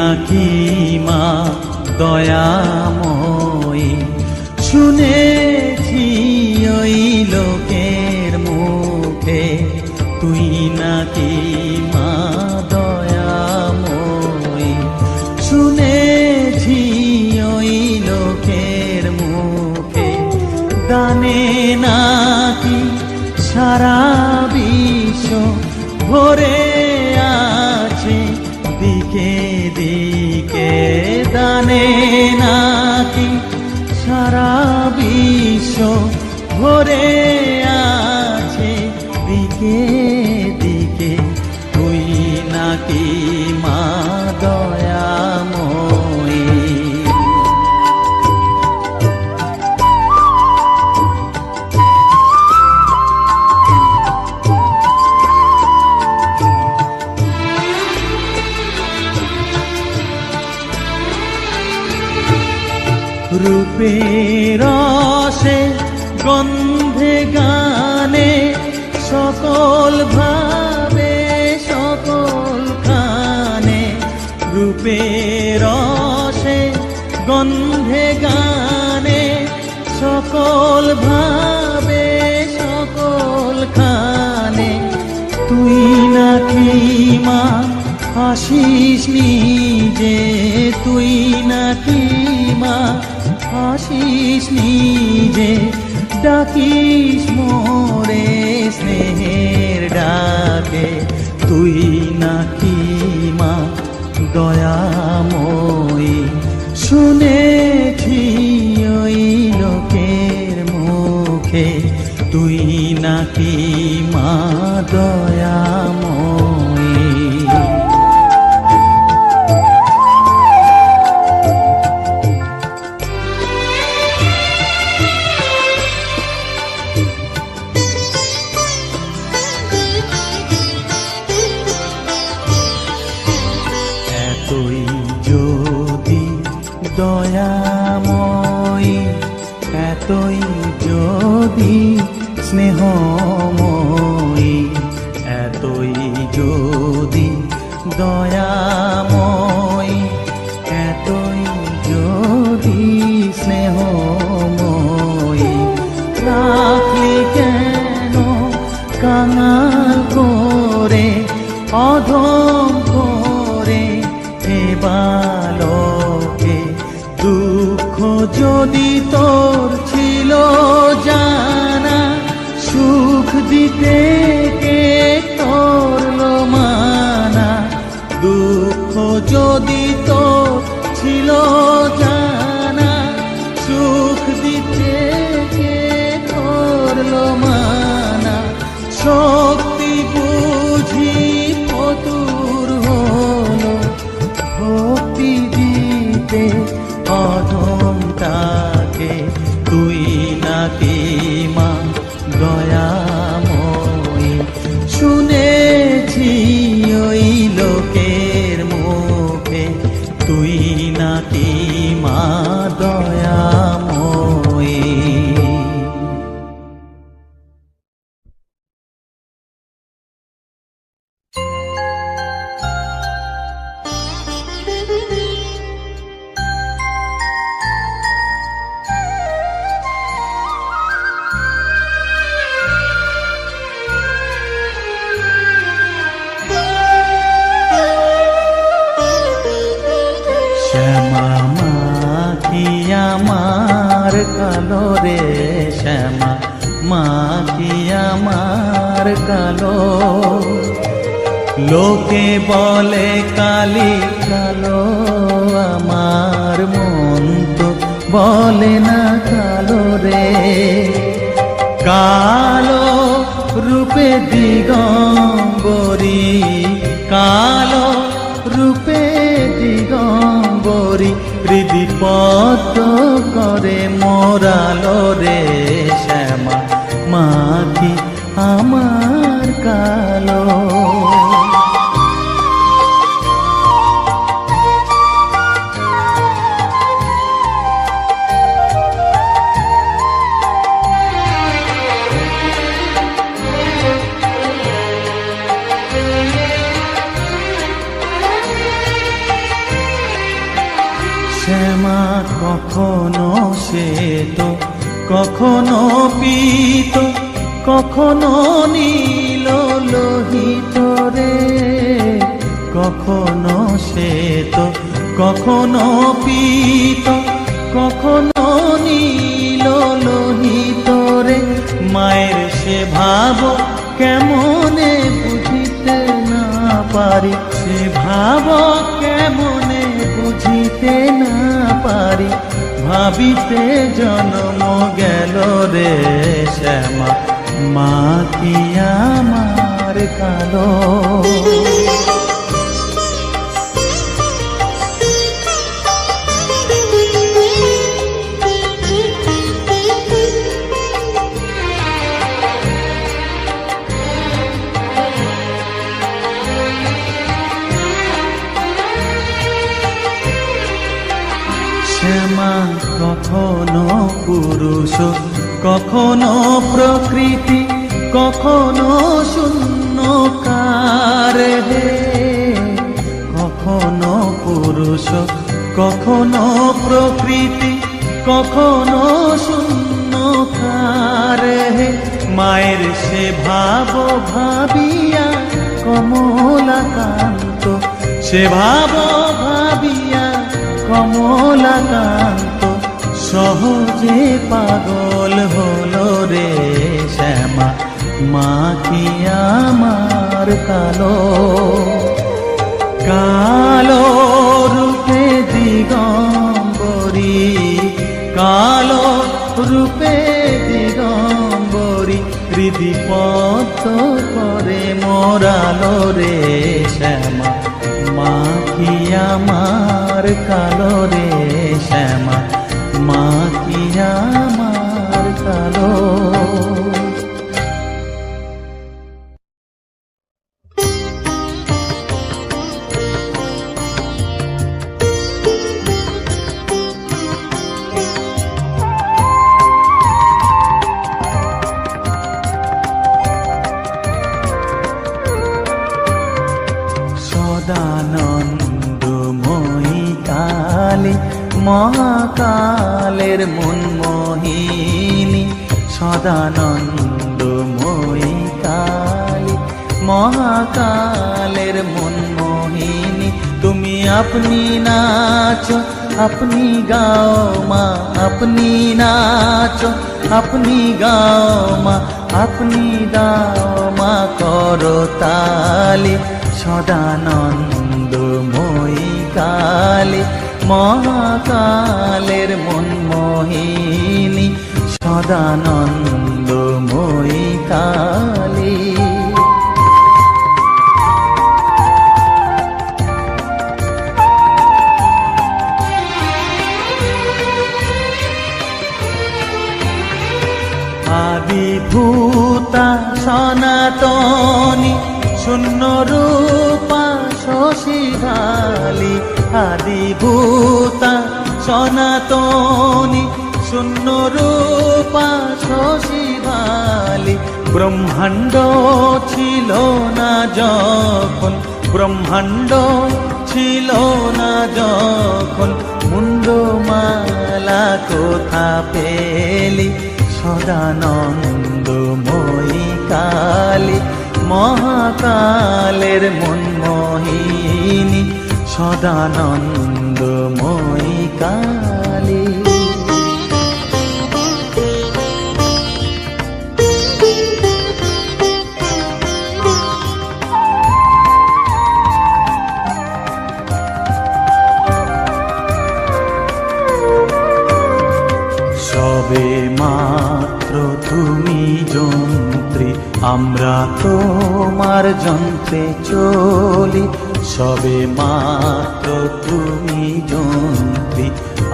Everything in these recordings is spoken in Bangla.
নাকি মা দয়াময়ী, শুনেছি ওই লোকের মুখে তুই নাকি মা দয়াময়ী, শুনেছি ওই লোকের মুখে দানে নাকি সারা বিশ্ব ভরে আছে দিকে দিকে, দানে নাকি সারা বিশ্ব ভরে আছে দিকে দিকে, তুই নাকি মা দয়াময়ী। রূপের রসে গন্ধে গানে সকল ভাবে সকল খানে, রূপের রসে গন্ধে গানে সকল ভাবে সকল খানে, তুই নাকি মা হাসিস নিজে, তুই নাকি মা হাসিস নিজে, ডাকিস মোরে স্নেহের ডাকে, তুই নাকি মা দয়াময়ী, শুনেছি ওই লোকের মুখে তুই নাকি মা দয়াময়ী। দয়াময়ী, এতই যদি স্নেহময়ী, এতই যদি দয়াময়ী, এতই যদি স্নেহময়ী, রাখলি কেন কাঙাল করে অধম করে হে বালকে, দুঃখ যদি তোর ছিল জানা, সুখ দিতে কে তোরলো মানা, দুঃখ যদি তোর ছিল জানা, সুখ দিতে কে তোরলো মানা, শক্তি বুঝি ফতুর হলো ভক্তি দিতে অধমটাকে, তুই নাকি মা দয়াময়ী, শুনেছি ওই লোকের মুখে তুই নাকি মা দয়াময়ী। আমার কালো রে শ্যামা মা কি আমার কালো, লোকে বলে কালি কালো, আমার মন তো বলে না কালো রে, কালো রূপে দিগম্বরী, কালো রূপে দিগম্বরী, হৃদিপদ্ম করে মোরালো রে শ্যামা মা কি আমার কালো। শ্যামা কখনো শ্বেত, কখনো পীত, কখনো নীল লোহিত রে। কখনো শ্বেত, কখনো পীত, কখনো নীল লোহিত রে। মায়ের সে ভাব কেমনে বুঝিতে না পারি, সে ভাব কেমনে বুঝিতে না পারি। ভাবিতে জন্ম গেল রে শ্যামা, মা কি আমার কালো। শ্যামা কখনো পুরুষ, কখনো প্রকৃতি, কখনো শূন্যকার হে। কখনো পুরুষ, কখনো প্রকৃতি, কখনো শূন্যকার হে। মায়ের সে ভাব ভাবিয়া কমলাকান্ত, সে ভাব ভাবিয়া কমলাকান্ত সহজে পাগল হলো রে শ্যামা, মা কি আমার কালো। কালো রূপে দিগম্বরী, কালো রূপে দিগম্বরী, হৃদি পদ্ম করে মোরালো রে শ্যামা, মা কি আমার কালো রে শ্যামা, মা কি আমার কালো। সদানন্দময়ী কালী মহাকালের মনমোহিনী, সদানন্দময়ী কালী মহাকালের মনমোহিনী। তুমি আপনি নাচো, আপনি গাও মা, আপনি নাচো, আপনি গাও মা, আপনি দাও মা করো তালি। সদানন্দময়ী কালী মহাকালের মনমোহিনী, সদানন্দময়ী কালী। আদিভূতা সনাতনী শূন্য রূপা শশীধালী, আদিভূতা সনাতনী শূন্য রূপা শশীধালী। ব্রহ্মাণ্ড ছিল না যখন, ব্রহ্মাণ্ড ছিল না যখন, মুন্ডমালা কোথা পেলি। সদানন্দময়ী কালী মহাকালের মনমোহিনী, সদানন্দময়ী কালী। সবে মাত্র তুমি যন্ত্রী, আমরা তোমার যন্ত্রে চলি। সবে মাত্র তুমি যন্ত্রী,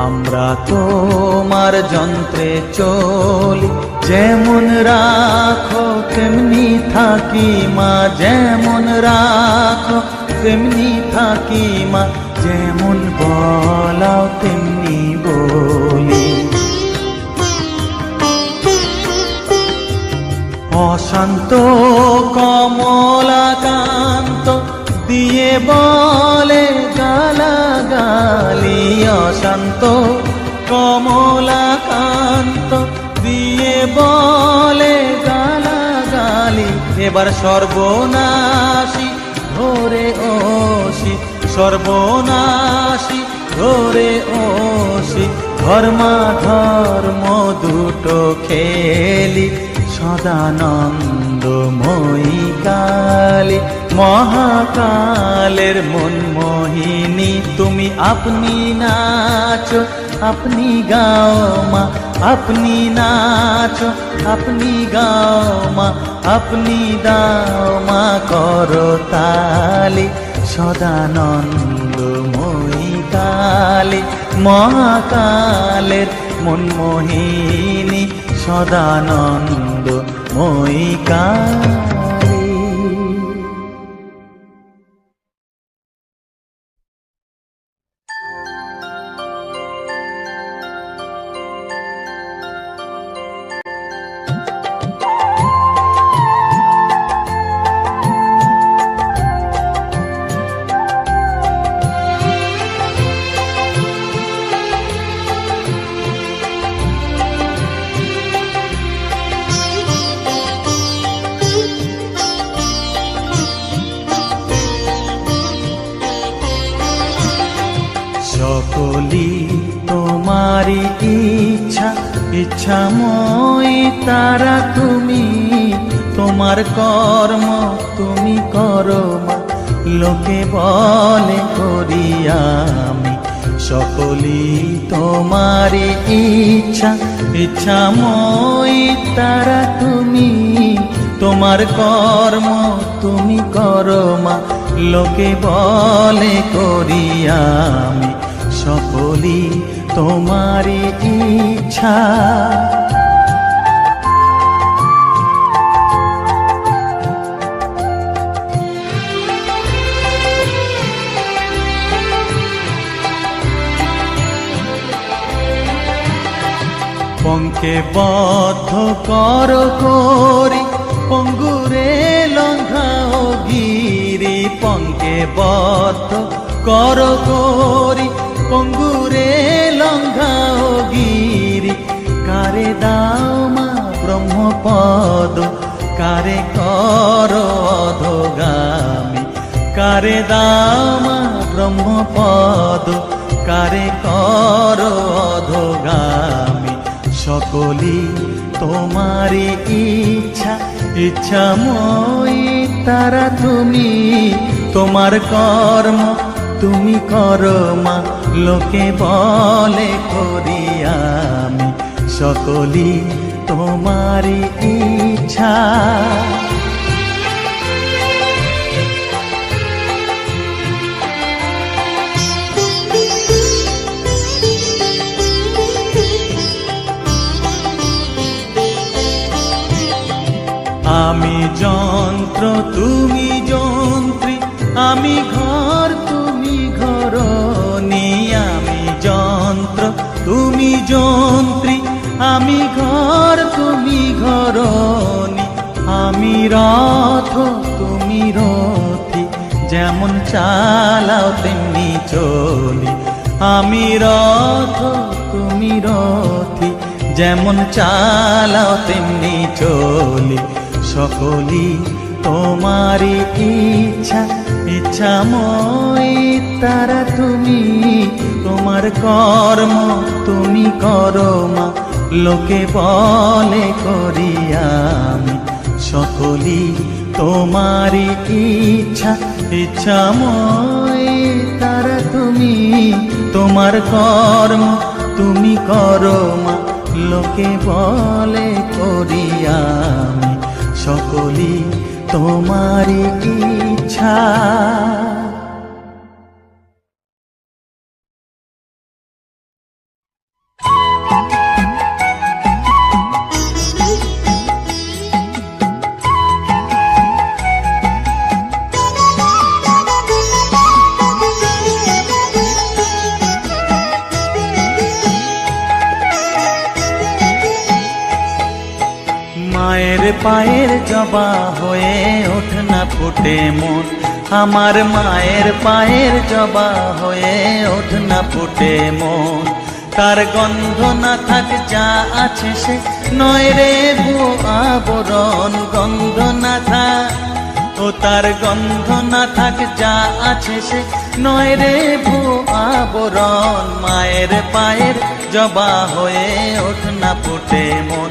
আমরা তোমার যন্ত্রে চলি। যেমন রাখো তেমনি থাকি মা, যেমন রাখো তেমনি থাকি মা, যেমন বলাও তেমনি বলি। অশান্ত কমলাকান্ত দিয়ে বলে গালাগালি, অশান্ত কমলাকান্ত দিয়ে বলে গালাগালি। এবার সর্বনাশী ধরে ওসি, সর্বনাশী ধরে ওসি, ধর্মাধর্ম দুটো খেলি সদানন্দময়ী কালী। মহাকালের মনমোহিনী তুমি, আপনি নাচো আপনি গাও মা, আপনি নাচো আপনি গাও মা, আপনি দাও মা করতালি। সদানন্দময়ী কালী, মহাকালের মনমোহিনী সদানন্দময়ী কালী। সকলি তোমারি ইচ্ছা, ইচ্ছাময়ী তারা তুমি। তোমার কর্ম তুমি করো মা, লোকে বলে করি আমি। সকলি তোমারি ইচ্ছা, ইচ্ছাময়ী তারা তুমি। তোমার কর্ম তুমি করো মা, লোকে বলে করি আমি। সকলি তোমারি ইচ্ছা। পঙ্কে বদ্ধ কর করি, পঙ্গুরে লঙ্ঘাও গিরি। পঙ্কে বদ্ধ কর করি, পঙ্গুরে লঙ্ঘাও গিরি। কারে দাও মা ব্রহ্মপদ, কারে কর অধোগামী। কারে দাও মা ব্রহ্মপদ, কারে কর অধোগামী। সকলি তোমারি ইচ্ছা, ইচ্ছাময়ী তারা তুমি। তোমার কর্ম তুমি করো মা, লোকে বলে করি আমি। সকলি তোমারি ইচ্ছা। আমি যন্ত্র তুমি যন্ত্রী, আমি ঘর তুমি ঘরণী। আমি যন্ত্র তুমি যন্ত্রী, আমি ঘর তুমি ঘরণী। আমি রথ তুমি রথী, যেমন চালাও তেমনি চলি। আমি রথ তুমি রথী, যেমন চালাও তেমনি চলি। সকলি তোমারি ইচ্ছা, ইচ্ছাময়ী তারা তুমি। তোমার কর্ম তুমি করো মা, লোকে বলে করি আমি। সকলি তোমারি ইচ্ছা, ইচ্ছাময়ী তারা তুমি। তোমার কর্ম তুমি করো মা, লোকে বলে করি আমি। সকলি তোমারি ইচ্ছা। মায়ের পায়ের জবা হয়ে ওঠ না ফুটে মন, আমার মায়ের পায়ের জবা হয়ে ওঠ না ফুটে মন, তার গন্ধ না থাক যা আছে সে নয় রে ভুয়ো আবরণ, গন্ধ না থাক ও তার গন্ধ না থাক যা আছে সে নয় রে ভুয়ো আবরণ। মায়ের পায়ের জবা হয়ে ওঠ না ফুটে মন,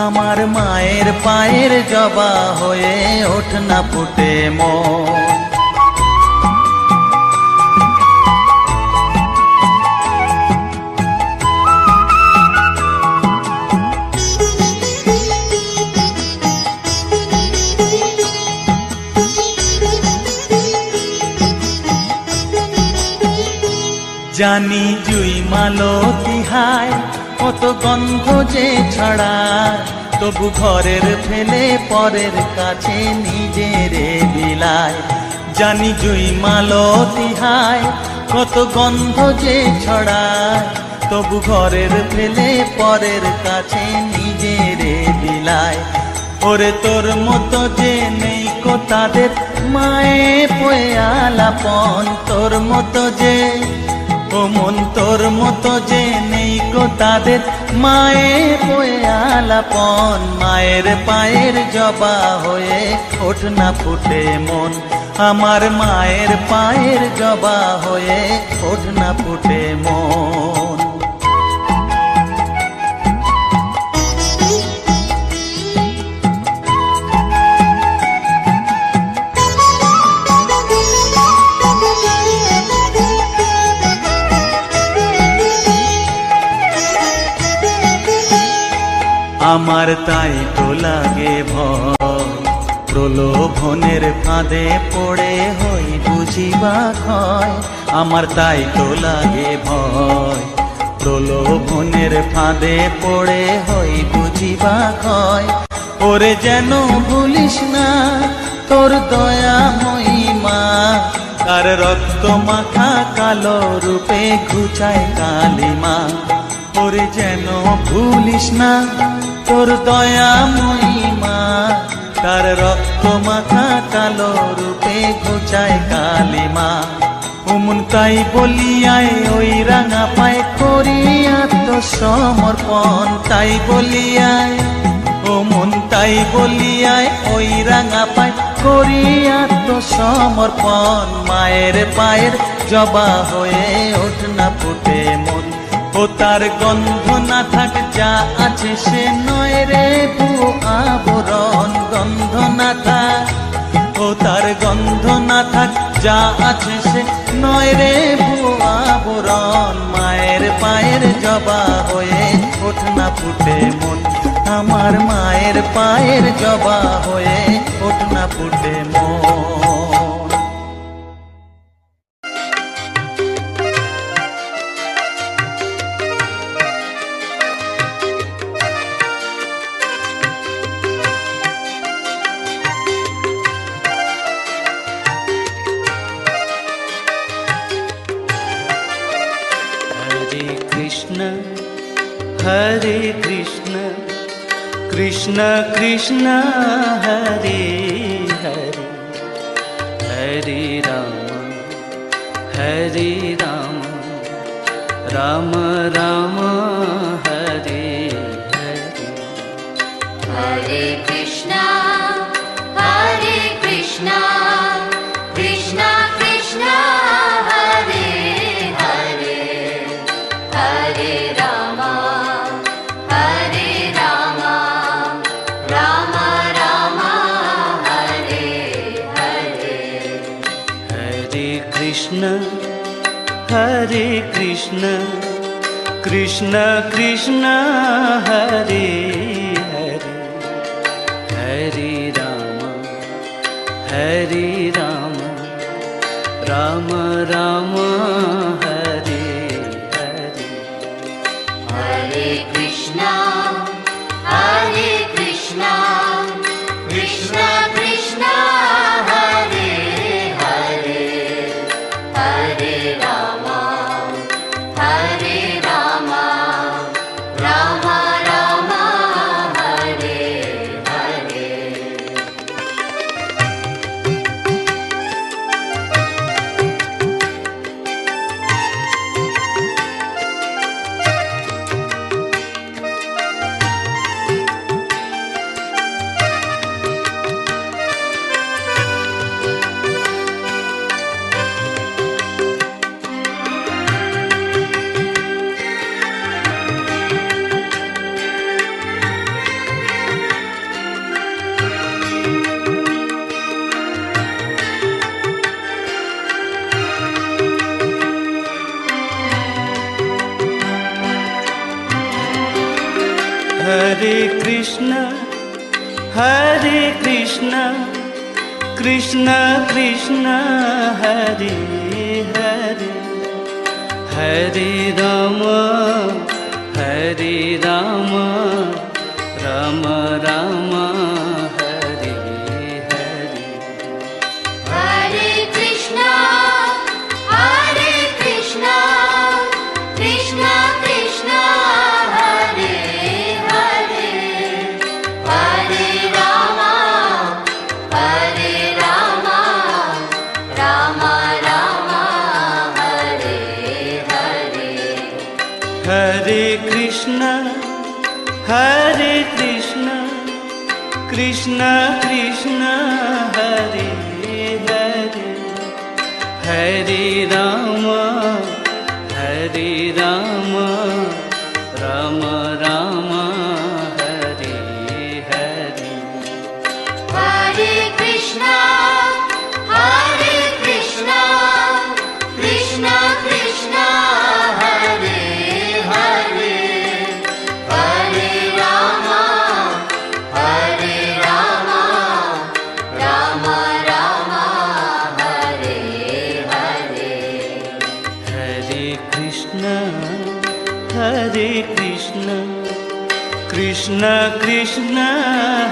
আমার মায়ের পায়ের জবা হয়ে ওঠ না ফুটে মন। জানি জুই মালতী হায় কত গন্ধ যে ছড়ায়, তবু ঘরের ফেলে পরের কাছে নিজেরে বিলায়। জানি জুই মালতী হায় কত গন্ধ যে ছড়ায়, তবু ঘরের ফেলে পরের কাছে নিজেরে বিলায়। ওরে তোর মতো যে নেই কো তাদের মায়ে পয়ে আলাপন, তোর মতো যে ও মন তোর মতো যে নেই গো তাদের মায়ে পয়ে আলাপন। মায়ের পায়ের জবা হয়ে ওঠ না ফুটে মন, আমার মায়ের পায়ের জবা হয়ে ওঠ না ফুটে মন। আমার তাই তো লাগে ভয়, প্রলোভনের ফাঁদে পড়ে হই বুঝিবা ক্ষয়। আমার তাই তো লাগে ভয়, প্রলোভনের ফাঁদে পড়ে হই বুঝিবা ক্ষয়। ওরে যেন ভুলিস না তোর দয়া মহিমা, তার রক্ত মাখা কালো রূপে ঘুচায় কালিমা। ওরে যেন ভুলিস না তোর দয়া মহিমা, তার রক্ত মাখা কালো রূপে ঘুচায় কালিমা। উমন তাই বলিয়ায় ওই রাঙা পায় করি আত্মসমর্পণ, তাই বলিয়ায় ও মন তাই বলিয়ায় ওই রাঙা পায় করি আত্মসমর্পণ। মায়ের পায়ের জবা হয়ে ওঠ না ফুটে মন, ও তার গন্ধ না থাক যা আছে সে নয় রে ভুয়ো আবরণ, গন্ধ না থাক ও তার গন্ধ না থাক যা আছে সে নয় রে ভুয়ো আবরণ। মায়ের পায়ের জবা হয়ে ওঠ না ফুটে মন, আমার মায়ের পায়ের জবা হয়ে ওঠ না ফুটে মন। हरे कृष्ण कृष्ण कृष्ण हरे हरे, हरे राम राम राम हरे हरे। हरे कृष्णा कृष्णा कृष्णा हरे हरे, हरे राम राम राम हरे हरे। हरे कृष्ण कृष्ण कृष्ण हरे हरे, हरे राम राम राम हरे हरे। हरे कृष्णा कृष्ण कृष्ण हरे हरे, हरे Ram Ram Ram Hare Hare. Hare Krishna, Hare Krishna, Krishna Krishna, Hare Hare, Hare Rama, Hare Rama, Rama Rama, Hare Hare. Hare Krishna, Hare Krishna, Krishna Krishna, Hare Hare, Hare Rama, Hare Rama, Rama Rama, Hare Hare. Hare Krishna, Hare Krishna, Krishna Krishna, Hare Hare, Hare Rama, Hare Rama, Rama Rama, Hare Hare. Hare Krishna, Hare Krishna, Krishna Krishna, Hare Hare, Hare Rama, Hare Rama, Rama Rama, Hare Hare. Hare Krishna, Hare Krishna, Krishna Krishna,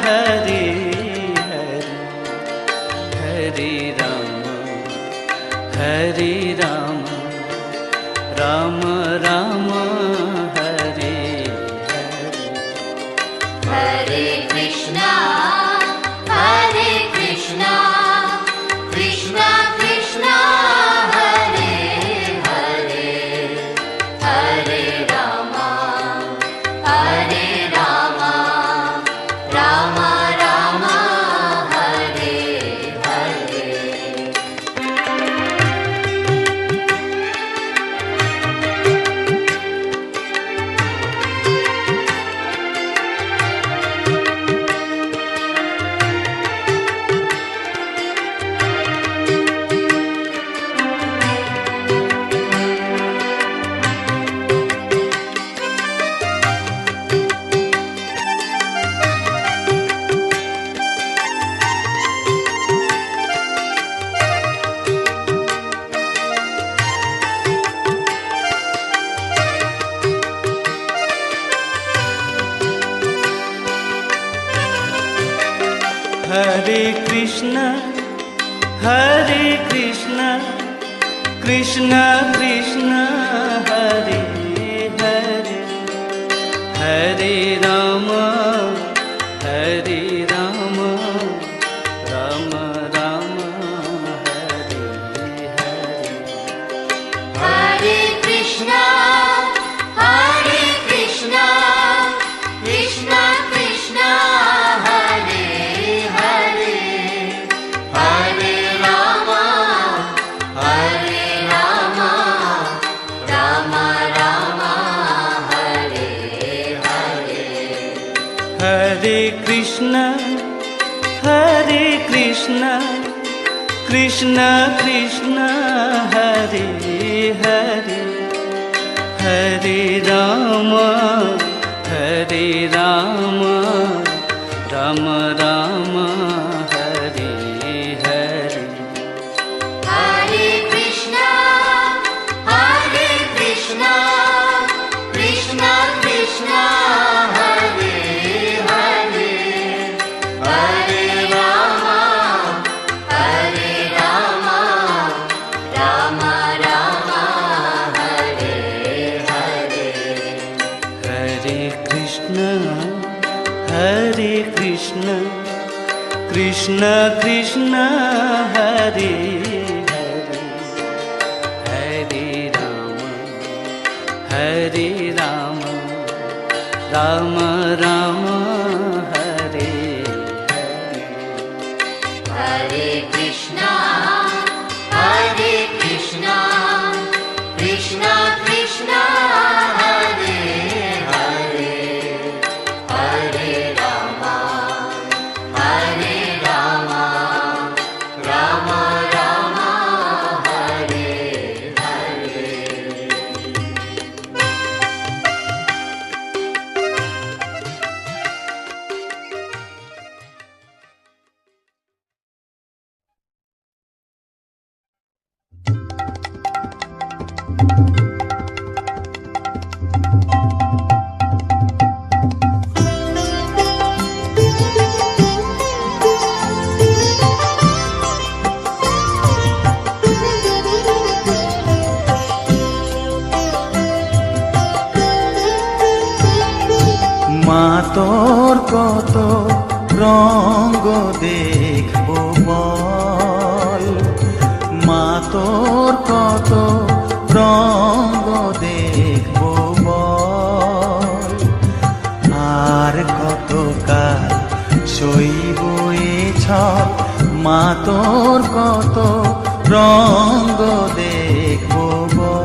Hare Hare, Hare Rama, Hare Rama, Rama Rama, Hare Hare. Hare Krishna, Hare Krishna, Krishna Krishna, Hare Hare, Hare Rama, Hare Rama, Rama Rama, Hare Hare. Hare Krishna, Hare Krishna, Krishna Krishna, Hare Hare, Hare Rama, Hare Rama, Rama Rama, Hare Hare. Hare Krishna, Hare Krishna, Krishna Krishna, Hare Hare, Hare Rama, Hare Rama, Rama Rama, Hare Hare. Hare Krishna, Hare Krishna, Krishna Krishna, Hare Hare, Hare Rama, Hare Rama, Rama Rama, Hare Hare. Hare Krishna, Hare Krishna, Krishna Krishna, Hare Hare, Hare Rama, Hare Rama, Rama Rama, Hare Hare. Hare Krishna, Hare Krishna, Krishna Krishna, Hare Hare, Hare Rama, Hare Rama, Rama Rama, Hare Hare. Hare Krishna, Hare Krishna, Krishna Krishna, Hare Hare, Hare Rama, Hare Rama, Rama Rama, Hare Hare. তোর কত রঙ্গ দেখবো বল, মা তোর কত রঙ্গ দেখবো বল, আর কত কাল সইব এ ছল, মা তোর কত রঙ্গ দেখবো বল।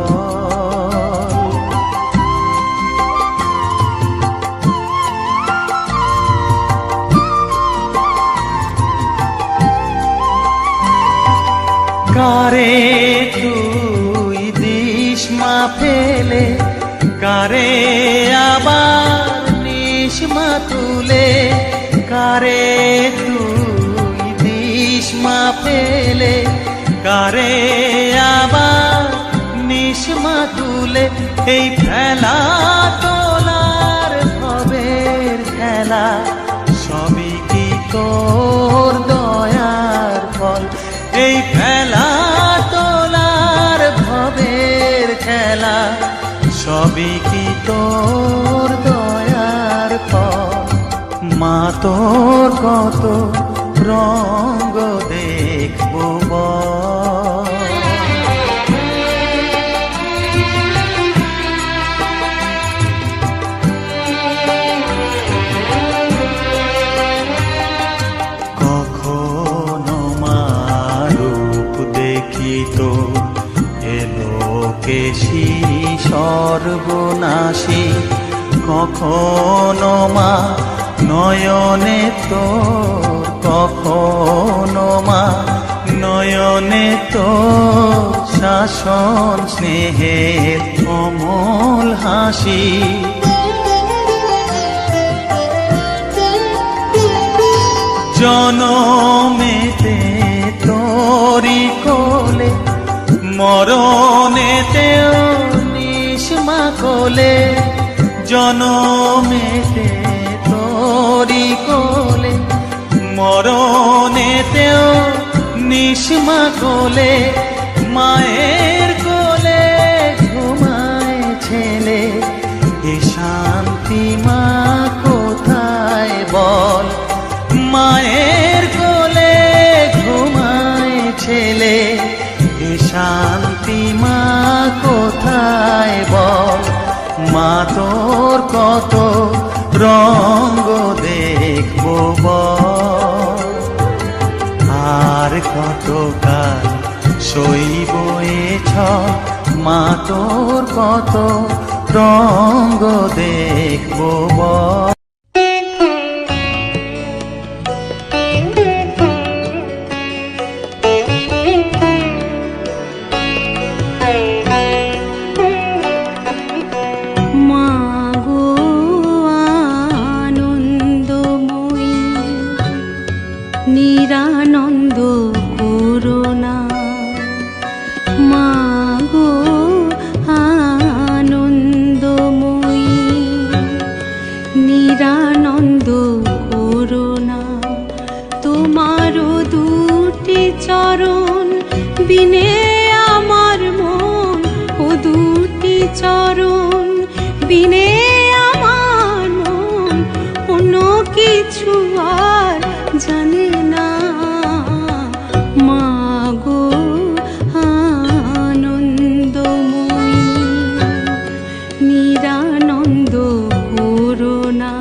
কারে তুই দিস মা ফেলে, কারে আবার নিস মা তুলে, কারে তুই দিস মা ফেলে, কারে আবার নিস মা তুলে, এই খেলা তোলার ভবের খেলা সবই কি তোর দয়ার ফল, এই খেলা তোলার ভবের খেলা সবই কি তোর দয়ার ফল, মা তোর কত রঙ্গ দেখবো বল। কখনো মা রূপ দেখিত এলোকেশী সর্বনাশী, কখনো মা নয়নে তোর, কখনো মা নয়নে তোর শাসন স্নেহের অমল হাসি, জনমেতে তোরি কোলে, মরণেতেও নিস মা কোলে, জনমেতে তোরি কোলে, মরণেতেও নিস মা কোলে, মায়ের কোলে ঘুমায় ছেলে, এ শান্তি মা কোথায় বল, মায়ের কোলে ঘুমায় ছেলে, এ শান্তি মা কোথায় বল, মা তোর কত রঙ্গ দেখবো বল, আর কত কাল সইব এ ছল, মা তোর কত রঙ্গ দেখবো বল। নিরানন্দ করুণা, মাগো আনন্দময়ী, নিরানন্দ করুণা, তোমার দুটি চরণ বিনে আমার মন, ও দুটি চরণ বিনে আমার মন অন্য কিছু আর জানে না, মাগো আনন্দময়ী, নিরানন্দ করুণা,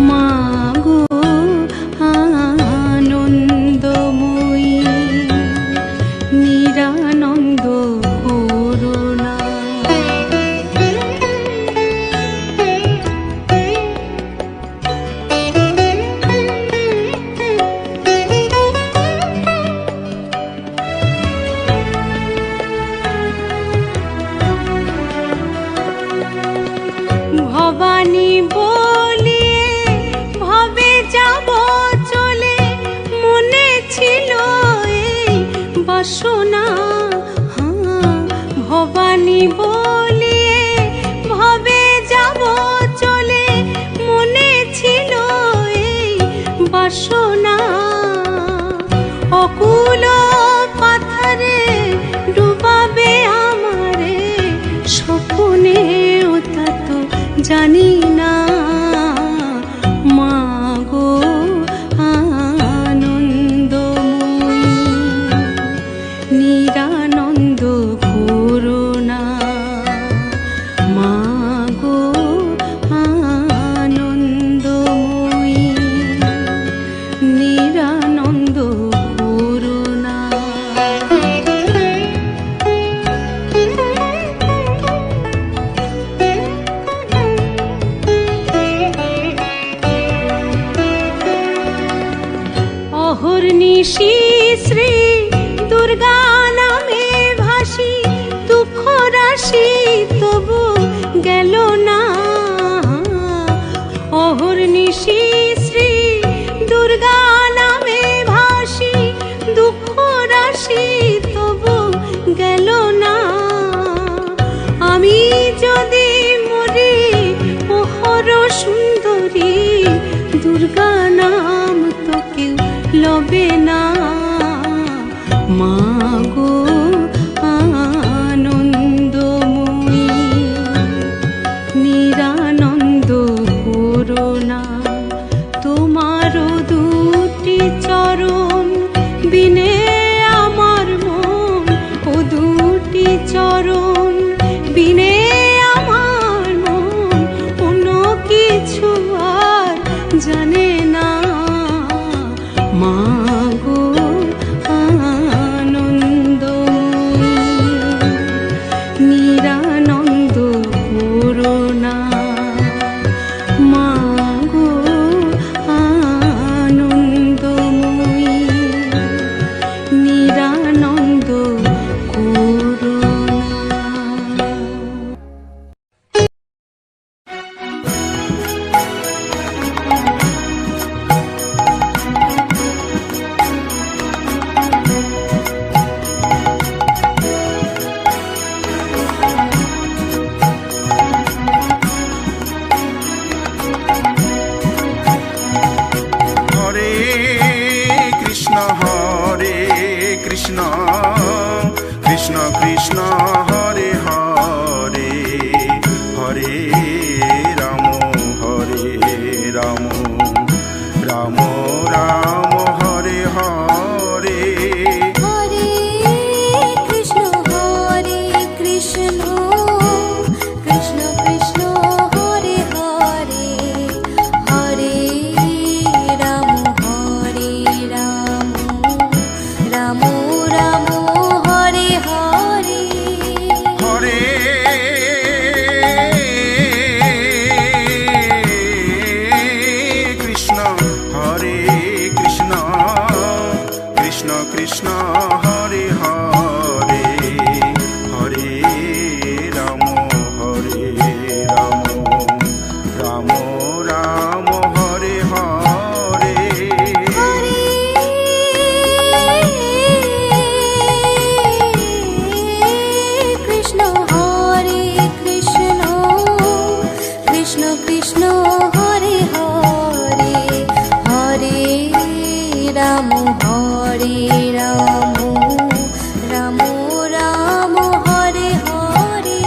মাগো আনন্দময়ী, নিরানন্দ করুণা। ভবানী বলিয়ে ভবে যাব চলে, মনে ছিল এই বাসনা, ভবানী বলিয়ে ভবে যাব চলে, মনে ছিল এই বাসনা, অকুল পাথারে ডুবাবে আমারে স্বপ্নে, তা তো জানি না। মা গো আনন্দময়ী নিরানন্দ করুণা। অহর্নিশি শ্রী দুর্গা নামে ভাসি, দুঃখ রাশি তবু গেল না। অহর্নিশি শ্রী দুর্গা নামে ভাসি, দুঃখ রাশি তবু গেল না। আমি যদি মরি ওহর সুন্দরী, দুর্গা নাম তো কেউ লবে না। মা গো আনন্দময়ী নিরানন্দ করুণা। তোমার দুটি চরণ বিনে আমার মন, ও দুটি চরণ বিনে আমার মন অন্য কিছু আর জানে না। মা গো আনন্দময়ী নিরানন্দ করুণা। মা গো আনন্দময়ী নিরানন্দ করুণা। হরে কৃষ্ণ কৃষ্ণ কৃষ্ণ হরে হরে, হরে রাম রাম রাম হরে হরে। হরে কৃষ্ণ কৃষ্ণ কৃষ্ণ হরে হরে, হরে রাম রাম রাম হরে হরে। হরে কৃষ্ণ কৃষ্ণ কৃষ্ণ হরে হরে, হরে রাম রাম রাম হরে হরে। হরে কৃষ্ণ কৃষ্ণ কৃষ্ণ হরে হরে, হরে রাম রাম রাম হরে হরে।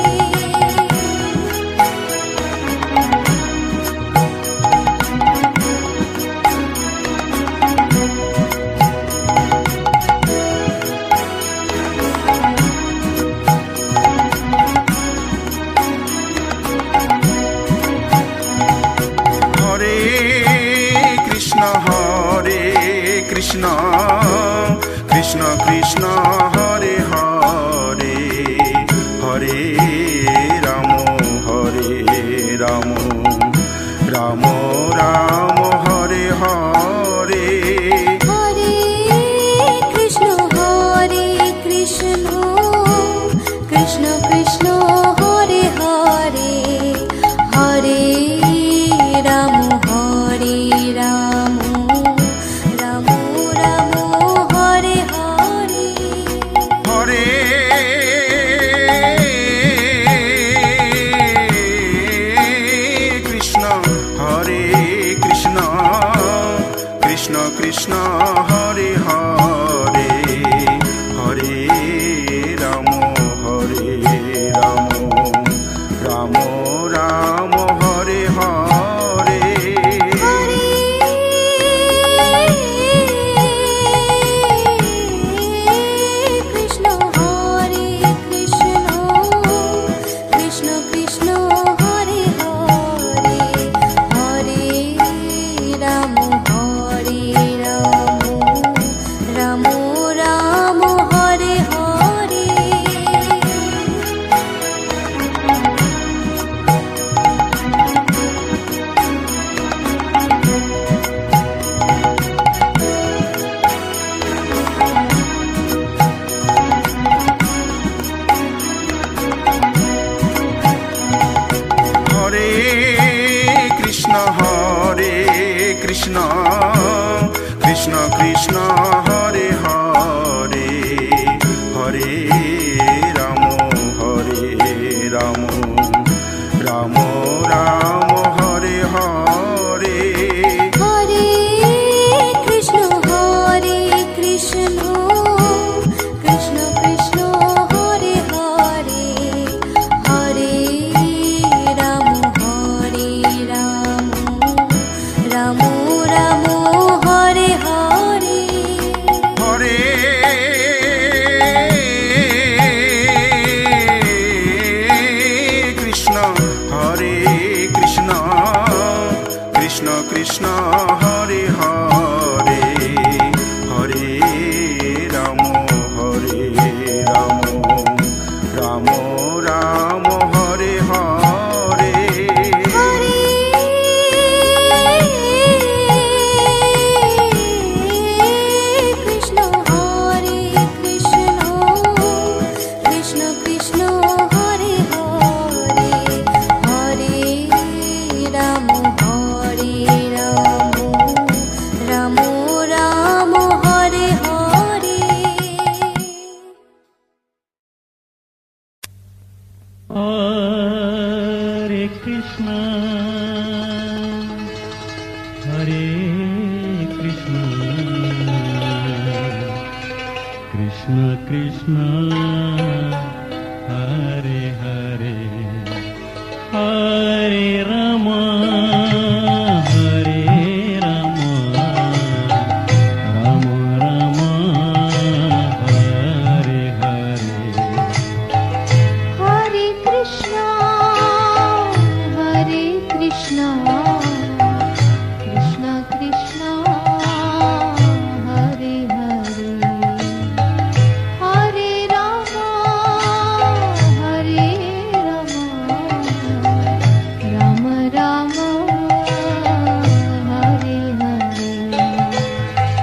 হরে কৃষ্ণ কৃষ্ণ কৃষ্ণ হরে হরে, হরে রাম রাম রাম হরে হরে। হরে কৃষ্ণ কৃষ্ণ কৃষ্ণ হরে হরে, হরে রাম রাম রাম হরে হরে। হরে কৃষ্ণ কৃষ্ণ হরে হরে, হরে রাম রাম রাম হরে হরে। হরে কৃষ্ণ কৃষ্ণ কৃষ্ণ হরে Krishna Krishna Krishna Hare Hare Hare Ram Ram Ram Hare Hare Hare Krishna Krishna Krishna Hare Hare Hare Ram Ram Ram Hare Hare Hare Krishna Krishna Krishna Hare Hare Hare Ram Ram Ram Hare Hare Hare Krishna Krishna Krishna Hare Hare Hare Ram Ram Ram Hare Hare Hare Krishna, Hare Krishna, Krishna Krishna, Hare Hare, Hare Rama, Hare Rama, Rama Rama, Hare Hare. Hare Krishna, Krishna Krishna, Hare Hare, Hare Rama, Hare Rama, Rama Rama, Hare Hare.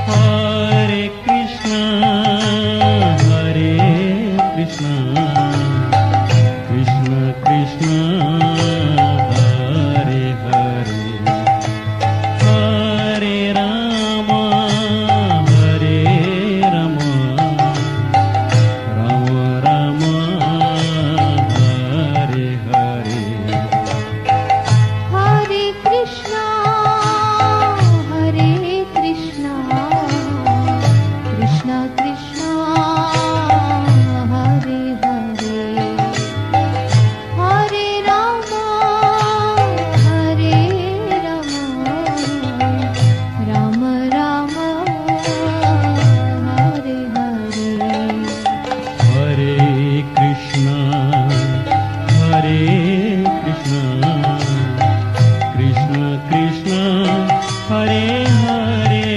Hare Krishna, Krishna Krishna, Hare Hare, Hare Rama, Hare Rama, Rama Rama, Hare Hare. Hare Krishna, Krishna Krishna, Hare Hare, Hare Rama, Hare Rama, Rama Rama, Hare Hare. Hare Krishna, Krishna Krishna, Hare Hare,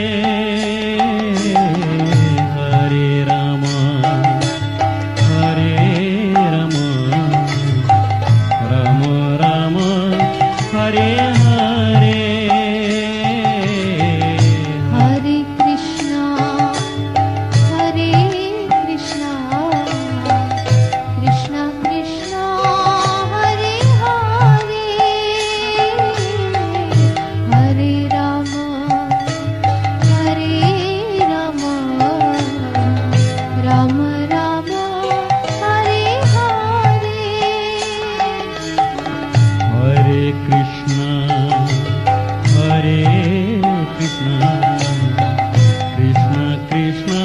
Hare Rama, Hare Rama, Rama Rama, Hare Hare. Hare Krishna, Krishna Krishna, Hare Hare, Hare Rama, Hare Rama, Rama Rama, Hare Hare. Hare Krishna, Krishna Krishna,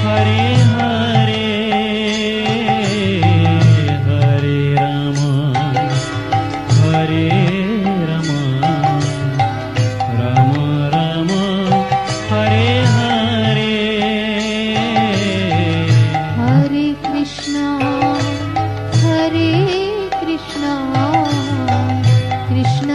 Hare Hare, Hare Rama, Hare Rama, Rama Rama, Hare Hare. Hare Krishna, Krishna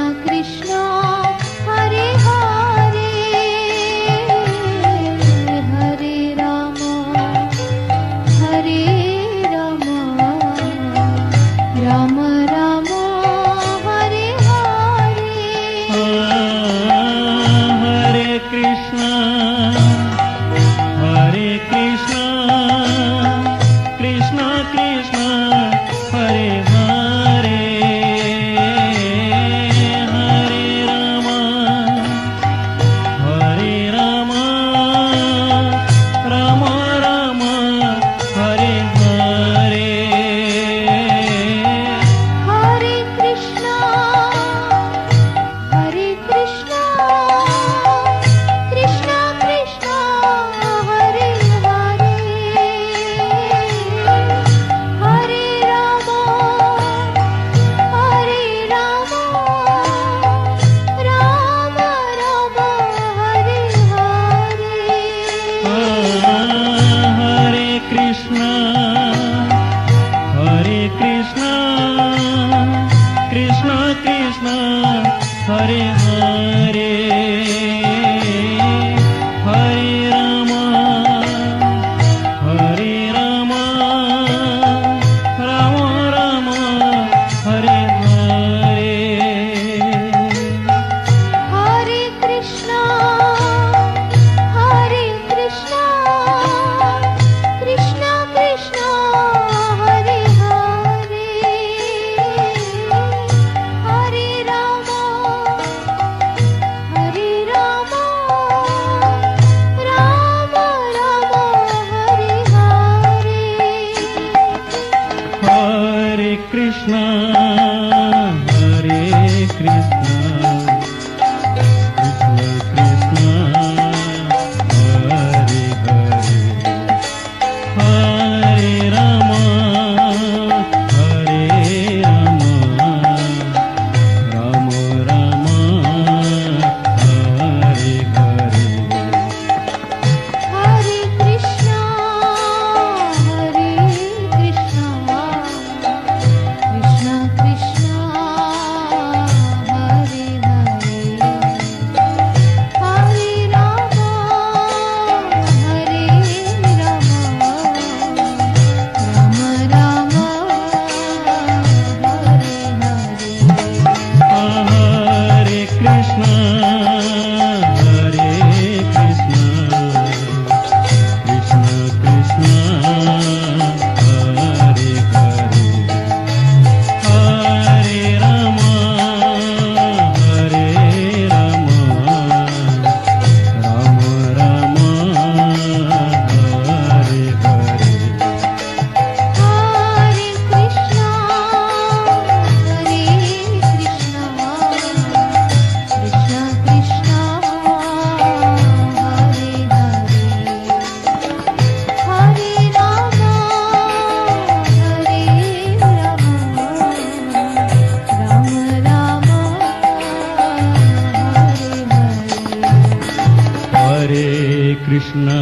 Hare Hare, Hare Rama, Hare Rama, Rama Rama, Hare Hare. Hare Krishna, Krishna Krishna, Hare Hare, Hare Rama, Rama Rama, Hare Hare. Hare Krishna, Hare Krishna, Krishna Krishna, Hare Hare, Hare Rama, Hare Rama, Rama Rama, Hare Hare. Hare Krishna, Krishna Krishna, Hare Hare, Hare Rama, Rama Rama, Hare Hare. Hare Krishna, Hare Krishna, Krishna Krishna, Hare Hare, Hare Rama, Hare Rama, Rama Rama, Hare Hare. Hare Krishna, Krishna Krishna, Hare Hare, Hare Rama, Rama Rama, Hare Hare. Hare Krishna,